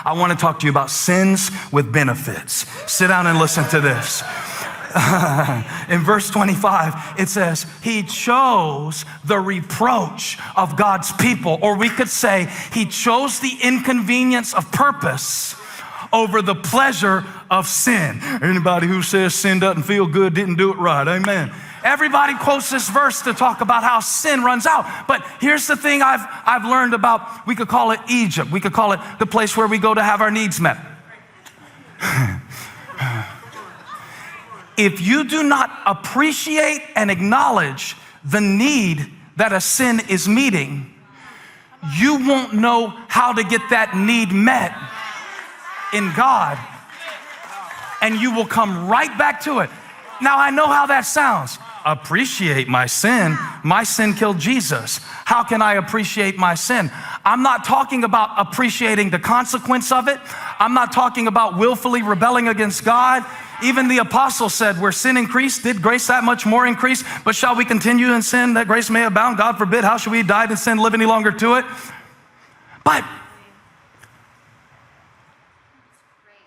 I want to talk to you about sins with benefits. Sit down and listen to this. In verse 25, it says, he chose the reproach of God's people, or we could say he chose the inconvenience of purpose over the pleasure of sin. Anybody who says sin doesn't feel good didn't do it right. Amen. Everybody quotes this verse to talk about how sin runs out. But here's the thing I've learned about, we could call it Egypt. We could call it the place where we go to have our needs met. If you do not appreciate and acknowledge the need that a sin is meeting, you won't know how to get that need met in God. And you will come right back to it. Now, I know how that sounds. Appreciate my sin. My sin killed Jesus. How can I appreciate my sin? I'm not talking about appreciating the consequence of it. I'm not talking about willfully rebelling against God. Even the apostle said, where sin increased, did grace that much more increase? But shall we continue in sin that grace may abound? God forbid. How shall we die in sin, live any longer to it? But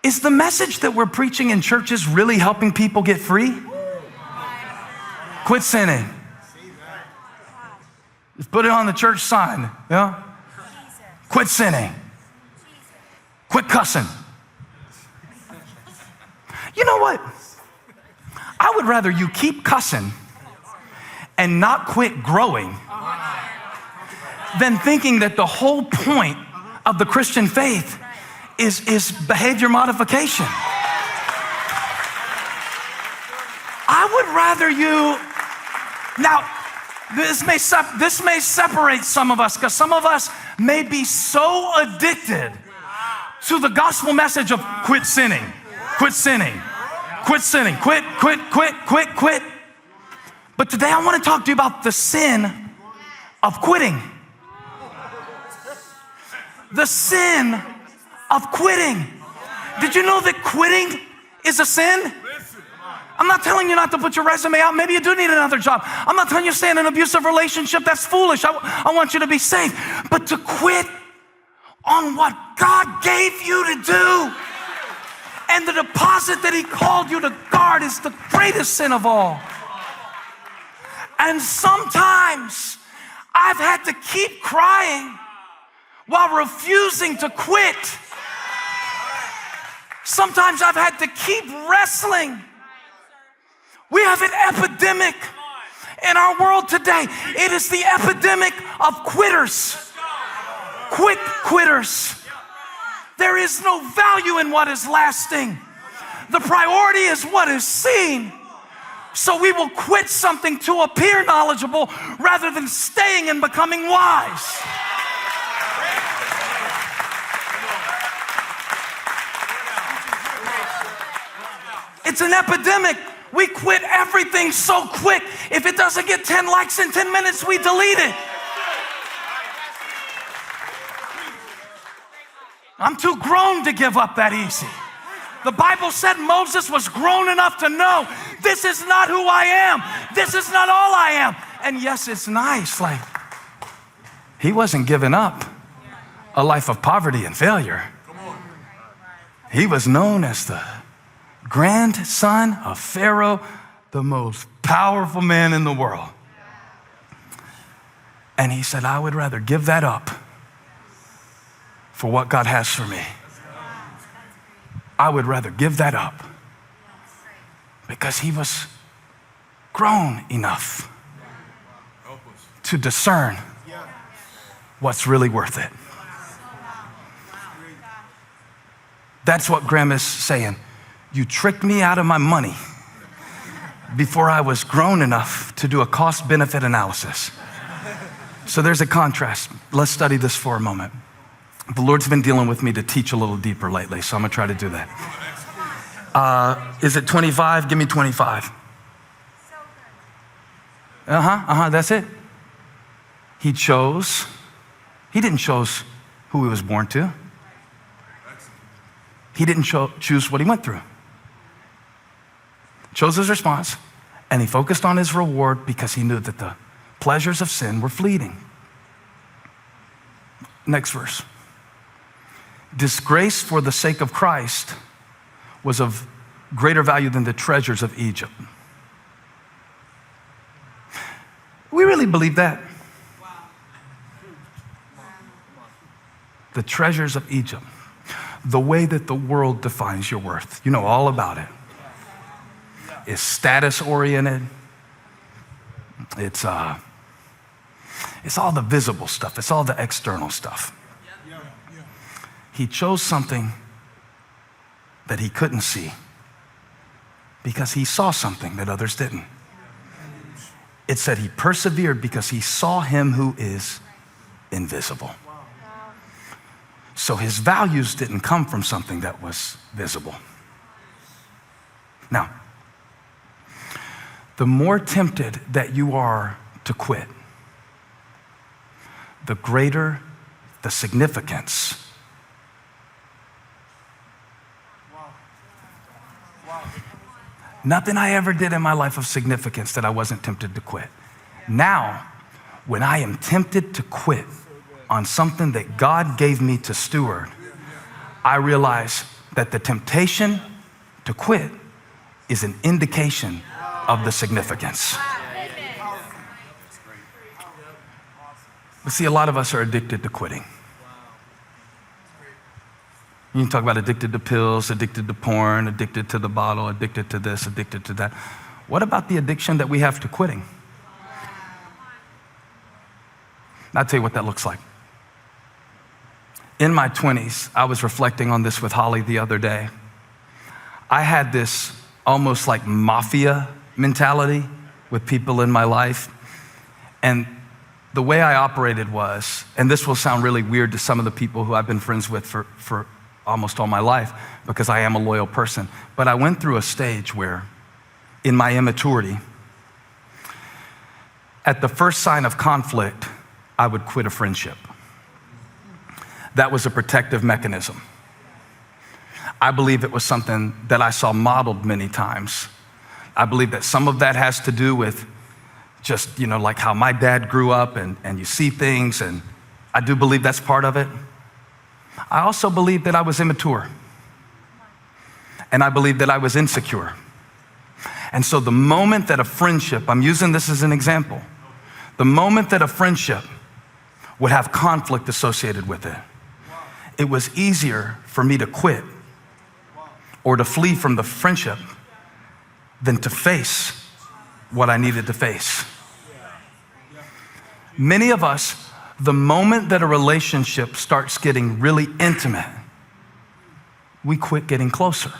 is the message that we're preaching in churches really helping people get free? Quit sinning. Just put it on the church sign. Yeah? Quit sinning. Quit cussing. You know what? I would rather you keep cussing and not quit growing than thinking that the whole point of the Christian faith is behavior modification. I would rather you, now this may separate some of us, because some of us may be so addicted to the gospel message of quit sinning, quit sinning, quit sinning, quit. But today I want to talk to you about the sin of quitting. The sin of quitting. Did you know that quitting is a sin? I'm not telling you not to put your resume out. Maybe you do need another job. I'm not telling you to stay in an abusive relationship. That's foolish. I want you to be safe. But to quit on what God gave you to do and the deposit that he called you to guard is the greatest sin of all. And sometimes I've had to keep crying while refusing to quit. Sometimes I've had to keep wrestling. We have an epidemic in our world today. It is the epidemic of quitters. Quit quitters. There is no value in what is lasting. The priority is what is seen. So we will quit something to appear knowledgeable rather than staying and becoming wise. It's an epidemic. We quit everything so quick. If it doesn't get 10 likes in 10 minutes, we delete it. I'm too grown to give up that easy. The Bible said Moses was grown enough to know this is not who I am. This is not all I am. And yes, it's nice. Like, he wasn't giving up a life of poverty and failure. He was known as the grandson of Pharaoh, the most powerful man in the world. And he said, I would rather give that up for what God has for me. I would rather give that up because he was grown enough to discern what's really worth it. That's what Graham is saying. You tricked me out of my money before I was grown enough to do a cost-benefit analysis. So there's a contrast. Let's study this for a moment. The Lord's been dealing with me to teach a little deeper lately, so I'm gonna try to do that. Is it 25? Give me 25. That's it. He didn't choose who he was born to. He didn't choose what he went through. Chose his response, and he focused on his reward because he knew that the pleasures of sin were fleeting. Next verse. disgrace for the sake of Christ was of greater value than the treasures of Egypt. We really believe that. The treasures of Egypt, the way that the world defines your worth, you know all about it. It's status oriented. It's all the visible stuff. It's all the external stuff. He chose something that he couldn't see because he saw something that others didn't. It said he persevered because he saw him who is invisible. So his values didn't come from something that was visible. Now, the more tempted that you are to quit, the greater the significance. Nothing I ever did in my life of significance that I wasn't tempted to quit. Now, when I am tempted to quit on something that God gave me to steward, I realize that the temptation to quit is an indication of the significance. But see, a lot of us are addicted to quitting. You can talk about addicted to pills, addicted to porn, addicted to the bottle, addicted to this, addicted to that. What about the addiction that we have to quitting? I'll tell you what that looks like. In my 20s, I was reflecting on this with Holly the other day. I had this almost like mafia mentality with people in my life. And the way I operated was, and this will sound really weird to some of the people who I've been friends with for almost all my life, because I am a loyal person. But I went through a stage where, in my immaturity, at the first sign of conflict, I would quit a friendship. That was a protective mechanism. I believe it was something that I saw modeled many times. I believe that some of that has to do with just, like how my dad grew up and you see things, and I do believe that's part of it. I also believe that I was immature. And I believe that I was insecure. And so the moment that a friendship, I'm using this as an example, the moment that a friendship would have conflict associated with it, it was easier for me to quit or to flee from the friendship than to face what I needed to face. Many of us, the moment that a relationship starts getting really intimate, we quit getting closer.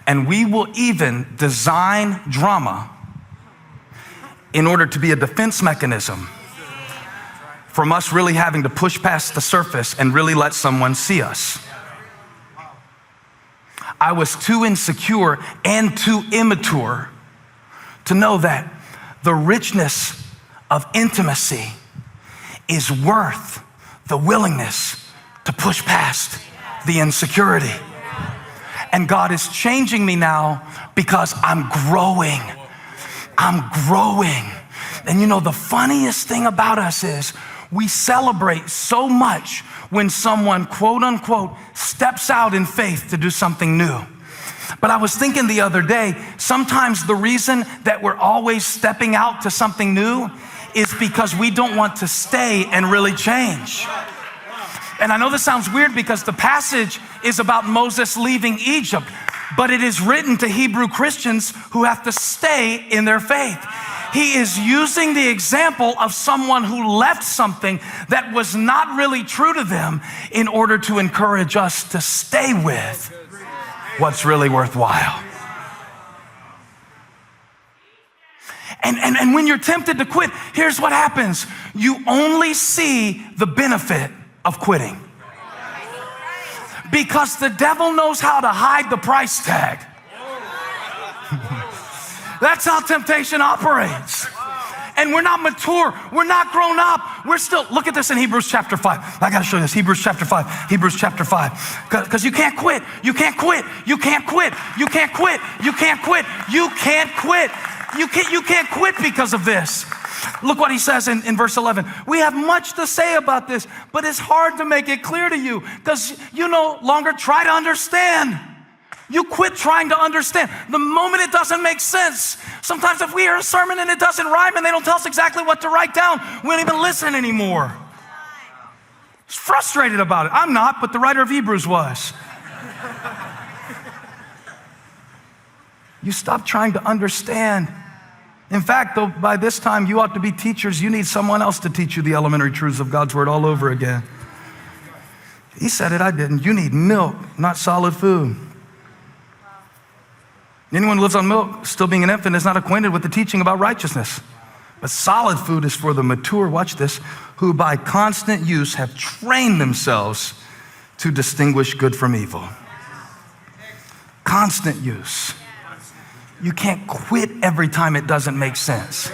And we will even design drama in order to be a defense mechanism from us really having to push past the surface and really let someone see us. I was too insecure and too immature to know that the richness of intimacy is worth the willingness to push past the insecurity. And God is changing me now because I'm growing. I'm growing. And the funniest thing about us is we celebrate so much when someone, quote unquote, steps out in faith to do something new. But I was thinking the other day, sometimes the reason that we're always stepping out to something new is because we don't want to stay and really change. And I know this sounds weird because the passage is about Moses leaving Egypt, but it is written to Hebrew Christians who have to stay in their faith. He is using the example of someone who left something that was not really true to them in order to encourage us to stay with what's really worthwhile. And when you're tempted to quit, here's what happens. You only see the benefit of quitting. Because the devil knows how to hide the price tag. That's how temptation operates. And we're not mature. We're not grown up. We're still, look at this in Hebrews chapter 5. I got to show you this. Hebrews chapter 5. Hebrews chapter 5. Because you can't quit. You can't quit. You can't quit. You can't quit. You can't quit. You can't quit. You can't quit because of this. Look what he says in verse 11. We have much to say about this, but it's hard to make it clear to you because you no longer try to understand. You quit trying to understand. The moment it doesn't make sense, sometimes if we hear a sermon and it doesn't rhyme and they don't tell us exactly what to write down, we don't even listen anymore. He's frustrated about it. I'm not, but the writer of Hebrews was. You stop trying to understand. In fact, though, by this time you ought to be teachers. You need someone else to teach you the elementary truths of God's word all over again. He said it, I didn't. You need milk, not solid food. Anyone who lives on milk, still being an infant, is not acquainted with the teaching about righteousness. But solid food is for the mature, watch this, who by constant use have trained themselves to distinguish good from evil. Constant use. You can't quit every time it doesn't make sense.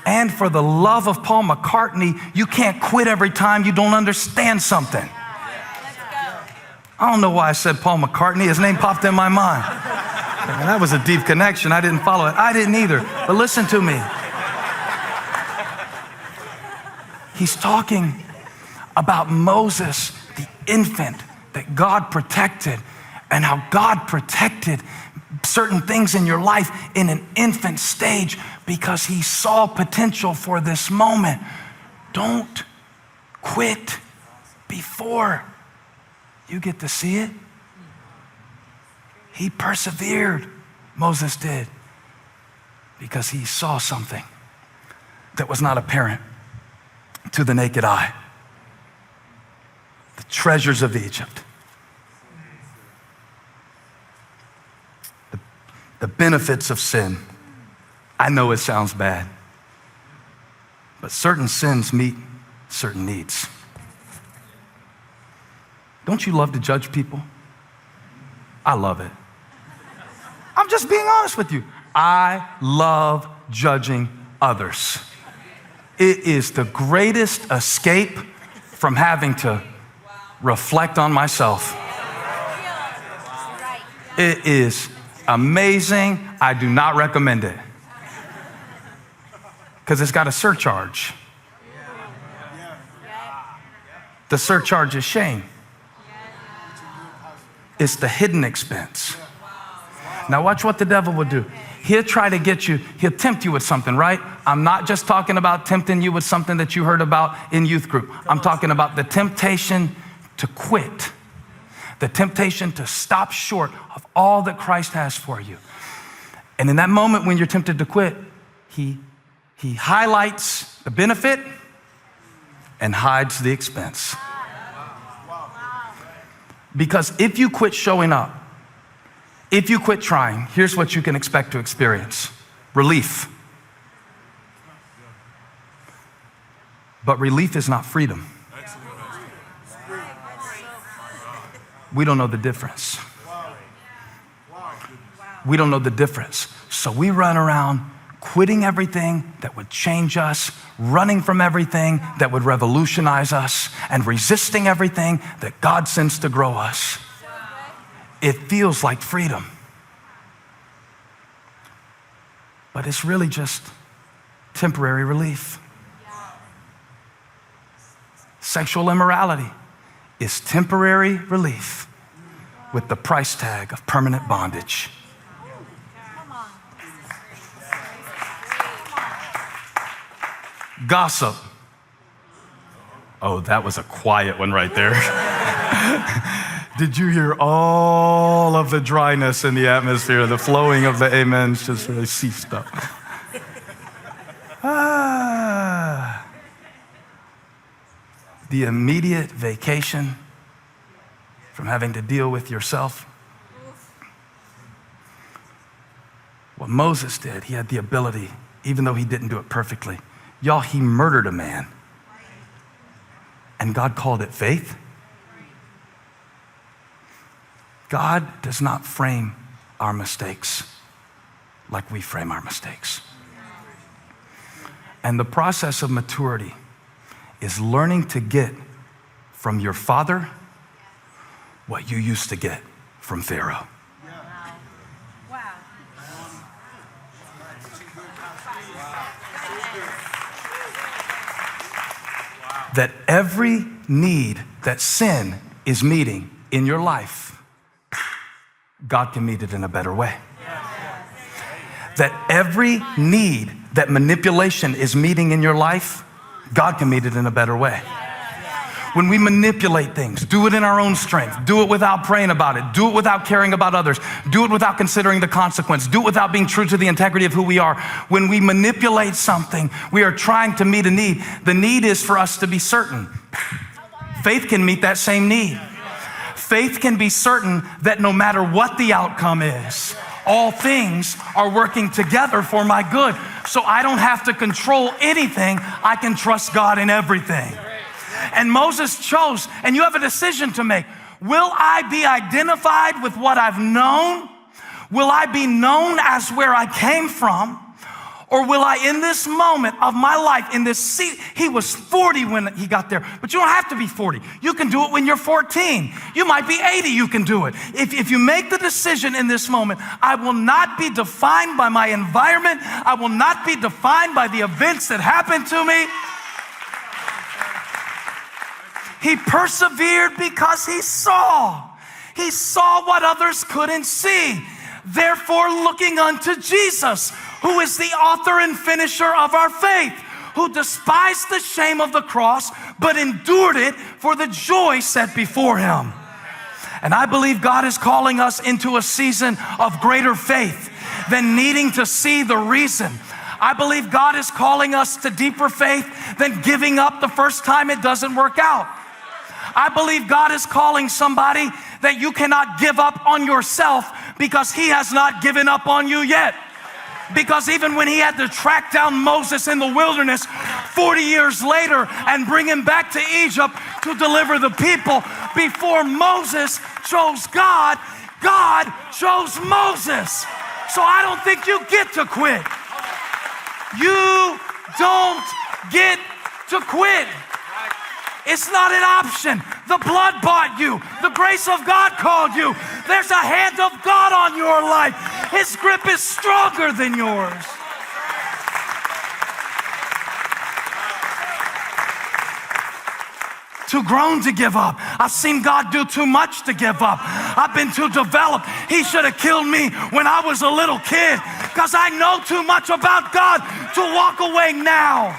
And for the love of Paul McCartney, you can't quit every time you don't understand something. I don't know why I said Paul McCartney. His name popped in my mind. That was a deep connection. I didn't follow it. I didn't either. But listen to me. He's talking about Moses, the infant that God protected, and how God protected certain things in your life in an infant stage because he saw potential for this moment. Don't quit before you get to see it. He persevered, Moses did, because he saw something that was not apparent to the naked eye. The treasures of Egypt. The benefits of sin. I know it sounds bad, but certain sins meet certain needs. Don't you love to judge people? I love it. I'm just being honest with you. I love judging others. It is the greatest escape from having to reflect on myself. It is amazing. I do not recommend it because it's got a surcharge. The surcharge is shame. It's the hidden expense. Now watch what the devil will do. He'll try to get you, he'll tempt you with something, right? I'm not just talking about tempting you with something that you heard about in youth group. I'm talking about the temptation to quit, the temptation to stop short of all that Christ has for you. And in that moment when you're tempted to quit, he highlights the benefit and hides the expense. Because if you quit showing up, if you quit trying, here's what you can expect to experience: relief. But relief is not freedom. We don't know the difference. We don't know the difference. So we run around quitting everything that would change us, running from everything that would revolutionize us, and resisting everything that God sends to grow us. It feels like freedom. But it's really just temporary relief. Sexual immorality is temporary relief with the price tag of permanent bondage. Gossip. Oh, that was a quiet one right there. Did you hear all of the dryness in the atmosphere, the flowing of the amens just really ceased up? The immediate vacation from having to deal with yourself. What Moses did, he had the ability, even though he didn't do it perfectly. Y'all, he murdered a man. And God called it faith. God does not frame our mistakes like we frame our mistakes. And the process of maturity is learning to get from your father what you used to get from Pharaoh. that every need that sin is meeting in your life, God can meet it in a better way. That every need that manipulation is meeting in your life, God can meet it in a better way. When we manipulate things, do it in our own strength, do it without praying about it, do it without caring about others, do it without considering the consequence, do it without being true to the integrity of who we are. When we manipulate something, we are trying to meet a need. The need is for us to be certain. Faith can meet that same need. Faith can be certain that no matter what the outcome is, all things are working together for my good. So I don't have to control anything. I can trust God in everything. And Moses chose, and you have a decision to make. Will I be identified with what I've known? Will I be known as where I came from? Or will I, in this moment of my life, in this seat, he was 40 when he got there, but you don't have to be 40. You can do it when you're 14. You might be 80, you can do it. If you make the decision in this moment, I will not be defined by my environment. I will not be defined by the events that happened to me. He persevered because he saw. He saw what others couldn't see. Therefore, looking unto Jesus, who is the author and finisher of our faith, who despised the shame of the cross, but endured it for the joy set before him. And I believe God is calling us into a season of greater faith than needing to see the reason. I believe God is calling us to deeper faith than giving up the first time it doesn't work out. I believe God is calling somebody that you cannot give up on yourself because he has not given up on you yet. Because even when he had to track down Moses in the wilderness 40 years later and bring him back to Egypt to deliver the people, before Moses chose God, God chose Moses. So I don't think you get to quit. You don't get to quit. It's not an option. The blood bought you. The grace of God called you. There's a hand of God on your life. His grip is stronger than yours. Too grown to give up. I've seen God do too much to give up. I've been too developed. He should have killed me when I was a little kid because I know too much about God to walk away now.